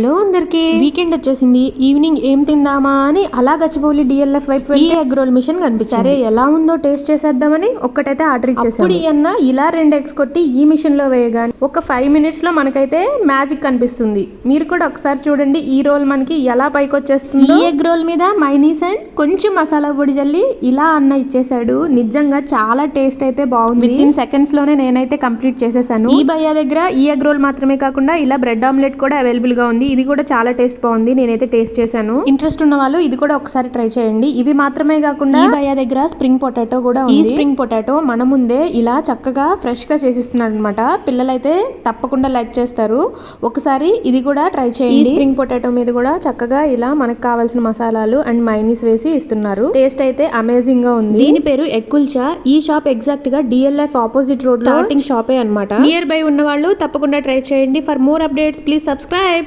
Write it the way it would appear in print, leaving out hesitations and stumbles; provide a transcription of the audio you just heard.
Hello అందరికి, weekend వచ్చేసింది. Evening ఏం తిందామా అని అలా గచ్చిబౌలి DLF వైపు వెళ్తే ఎగ్ రోల్ మిషన్ కనిపించింది. సరే ఎలా ఉందో టేస్ట్ చేసేద్దామని ఒక్కటైతే ఆర్డర్ ఇచ్చేసాను. ఇప్పుడు అన్న ఇలా 2 eggs కొట్టి ఈ మిషన్ లో వేయగానే ఒక 5 minutes లో మనకైతే మ్యాజిక్ కనిపిస్తుంది. మీరు కూడా ఒకసారి చూడండి ఈ రోల్ మనకి ఎలా పైకి వచ్చేస్తుంది. ఈ ఎగ్ రోల్ మీద మైనీస్ అండ్ కొంచెం మసాలా పొడి జల్లి ఇలా అన్న ఇచ్చేసాడు. నిజంగా చాలా టేస్ట్ అయితే బాగుంది. విత్ ఇన్ సెకండ్స్ లోనే నేనైతే కంప్లీట్ చేసేసాను. ఈ భయ్యా దగ్గర ఈ ఎగ్ రోల్ మాత్రమే కాకుండా ఇలా బ్రెడ్ ఆమ్లెట్ కూడా అవైలబుల్ గా ఉంది. ఇది కూడా చాలా టేస్ట్ బాగుంది. నేనైతే టేస్ట్ చేశాను. ఇంట్రెస్ట్ ఉన్న వాళ్ళు ఇది కూడా ఒకసారి ట్రై చేయండి. ఇవి మాత్రమే కాకుండా ఈ భయ్యా దగ్గర స్ప్రింగ్ పొటాటో కూడా ఉంది. ఈ స్ప్రింగ్ పొటాటో మన ముందే ఇలా చక్కగా ఫ్రెష్ గా చేసిస్తున్నాడు అనమాట. పిల్లలైతే తప్పకుండా లైక్ చేస్తారు. ఒకసారి ఇది కూడా ట్రై చేయండి. ఈ స్ప్రింగ్ పొటాటో మీద కూడా చక్కగా ఇలా మనకు కావాల్సిన మసాలాలు అండ్ మైనీస్ వేసి ఇస్తున్నారు. టేస్ట్ అయితే అమేజింగ్ గా ఉంది. దీని పేరు ఎగ్ కుల్చా. ఈ షాప్ ఎగ్జాక్ట్ గా DLF ఆపోజిట్ రోడ్ లో స్టార్టింగ్ షాపే అనమాట. నియర్ బై ఉన్న వాళ్ళు తప్పకుండా ట్రై చేయండి. For more updates please subscribe.